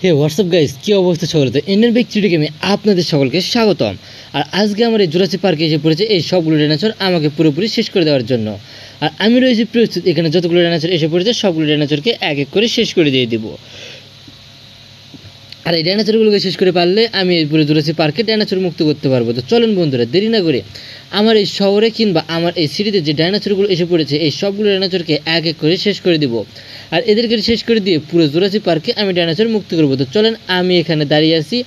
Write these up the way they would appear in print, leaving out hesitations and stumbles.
হে WhatsApp guys, কী অবস্থা সকলে? তো ইন্ডিয়ান বিগ থ্রি গেমে আপনাদের সকলকে স্বাগতম। আর আজকে আমার এই জুরাসিক পার্কে এসে পড়েছে এই সবগুলো ডাইনোসর আমাকে পুরোপুরি শেষ করে দেওয়ার জন্য। আর আমি রয়েছি প্রস্তুত, এখানে যতগুলো ডাইনোসর এসে পড়েছে সবগুলো ডাইনোসরকে এক এক করে শেষ করে দিয়ে দিব। আর এই ডাইনোসরগুলোকে শেষ করে পারলে আমি এই পুরো জুরাসিক পার্কে ডাইনোসর মুক্ত করতে পারবো। তো চলুন বন্ধুরা, দেরি না করে আমার এই শহরে কিংবা আমার এই সিটিতে যে ডাইনোসরগুলো এসে পড়েছে এই সবগুলো ডাইনোসরকে এক এক করে শেষ করে দিব। আর এদেরকে শেষ করে দিয়ে পুরো জুরাসিক পার্কে আমি ডাইনোসর মুক্ত করবো। তো চলেন, আমি এখানে দাঁড়িয়ে আছি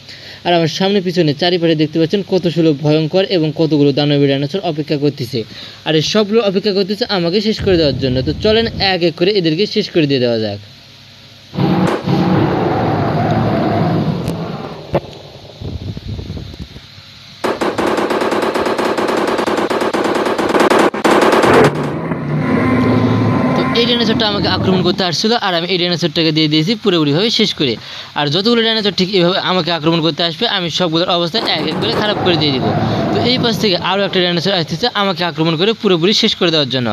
আর আমার সামনে পিছনে চারিপাশে দেখতে পাচ্ছেন কত সুলভ ভয়ঙ্কর এবং কতগুলো দানবী ডাইনোসর অপেক্ষা করতেছে। আর এই সবগুলো অপেক্ষা করতেছে আমাকে শেষ করে দেওয়ার জন্য। তো চলেন এক এক করে এদেরকে শেষ করে দিয়ে দেওয়া যাক। এই ডাইনোসরটা আমাকে আক্রমণ করতে আসছিল আর আমি এই ডাইনোসরটাকে দিয়ে দিয়েছি পুরোপুরিভাবে শেষ করে। আর যতগুলো ডাইনোসর ঠিক এইভাবে আমাকে আক্রমণ করতে আসবে আমি সবগুলোর অবস্থা এক এক করে খারাপ করে দিয়ে দিব। তো এই পাশ থেকে আরও একটা ডাইনোসর আসতেছে আমাকে আক্রমণ করে পুরোপুরি শেষ করে দেওয়ার জন্য।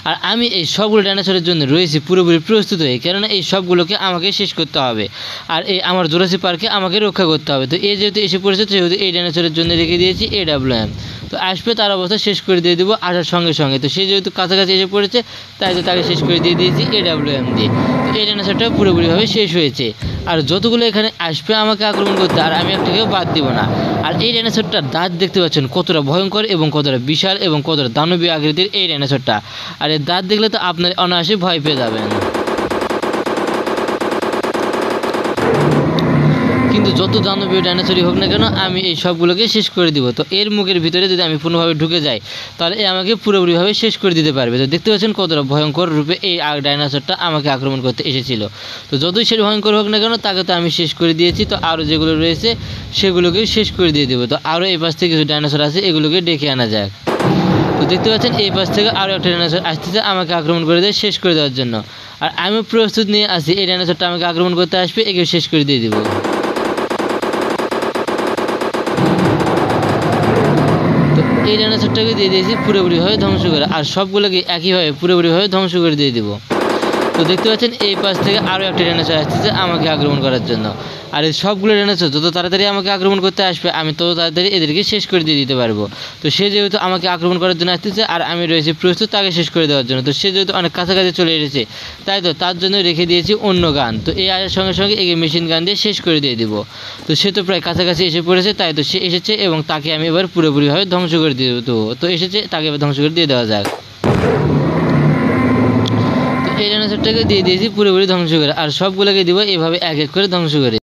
আর আমি এই সবগুলো ডাইনোসরের জন্য রয়েছি পুরোপুরি প্রস্তুত হয়ে, কেননা এই সবগুলোকে আমাকে শেষ করতে হবে আর এই আমার জুরাসিক পার্কে আমাকে রক্ষা করতে হবে। তো এই যেহেতু এসে পড়েছে সেহেতু এই ডাইনোসরের জন্য রেখে দিয়েছি AWM। তো আসবে তার অবস্থা শেষ করে দিয়ে দেবো আসার সঙ্গে সঙ্গে। তো সে যেহেতু কাছাকাছি এসে পড়েছে তাই তো তাকে শেষ করে দিয়ে দিয়েছি AWM দিয়ে। তো এই ডাইনোসরটা পুরোপুরিভাবে শেষ হয়েছে। আর যতগুলো এখানে আসবে আমাকে আক্রমণ করতে আর আমি একটাকেও বাদ দিব না। আর এই ডাইনোসরটার দাঁত দেখতে পাচ্ছেন কতটা ভয়ঙ্কর এবং কতটা বিশাল এবং কতটা দানবীয় আকৃতির এই ডাইনোসরটা। আর এর দাঁত দেখলে তো আপনার অনায়াসে ভয় পেয়ে যাবেন। কিন্তু যত দানবীয় ডাইনোসরই হোক না কেন আমি এই সবগুলোকে শেষ করে দিব। তো এর মুখের ভিতরে যদি আমি পূর্ণভাবে ঢুকে যাই তাহলে এ আমাকে পুরোপুরিভাবে শেষ করে দিতে পারবে। তো দেখতে পাচ্ছেন কতটা ভয়ঙ্কর রূপে এই ডাইনোসরটা আমাকে আক্রমণ করতে এসেছিল। তো যতই সে ভয়ঙ্কর হোক না কেন তাকে তো আমি শেষ করে দিয়েছি। তো আরও যেগুলো রয়েছে সেগুলোকে শেষ করে দিয়ে দেবো। তো আরও এই পাশ থেকে কিছু ডাইনোসর আছে, এগুলোকে ডেকে আনা যাক। তো দেখতে পাচ্ছেন এই পাশ থেকে আরও একটা ডাইনোসর আসতেছে আমাকে আক্রমণ করে দিয়ে শেষ করে দেওয়ার জন্য। আর আমি প্রস্তুত নিয়ে আসি, এই ডাইনোসরটা আমাকে আক্রমণ করতে আসবে, একে শেষ করে দিয়ে দেবো। এই ডাইনোসরটাকে দিয়ে দিয়েছি পুরোপুরিভাবে ধ্বংস করে, আর সবগুলোকে একইভাবে পুরোপুরিভাবে ধ্বংস করে দিয়ে দেবো। তো দেখতে পাচ্ছেন এই পাশ থেকে আরও একটা ডাইনোসর আসতেছে আমাকে আক্রমণ করার জন্য। আর এই সবগুলো ডাইনোসর যত তাড়াতাড়ি আমাকে আক্রমণ করতে আসবে আমি তত তাড়াতাড়ি এদেরকে শেষ করে দিয়ে দিতে পারবো। তো সে যেহেতু আমাকে আক্রমণ করার জন্য আসতেছে আর আমি রয়েছি প্রস্তুত তাকে শেষ করে দেওয়ার জন্য। তো সে যেহেতু অনেক কাছাকাছি চলে এসেছে তাই তো তার জন্য রেখে দিয়েছি অন্য গান। তো এই আসার সঙ্গে সঙ্গে একে মেশিন গান দিয়ে শেষ করে দিয়ে দিব। তো সে তো প্রায় কাছাকাছি এসে পড়েছে, তাই তো সে এসেছে এবং তাকে আমি এবার পুরোপুরিভাবে ধ্বংস করে দিয়ে দেবো। তো এসেছে, তাকে এবার ধ্বংস করে দিয়ে দেওয়া যাক। এই ডাইনোসরটাকে দিয়ে দিয়েছি পুরোপুরি ধ্বংস করে, আর সবগুলোকে দিব এভাবে এক এক করে ধ্বংস করে।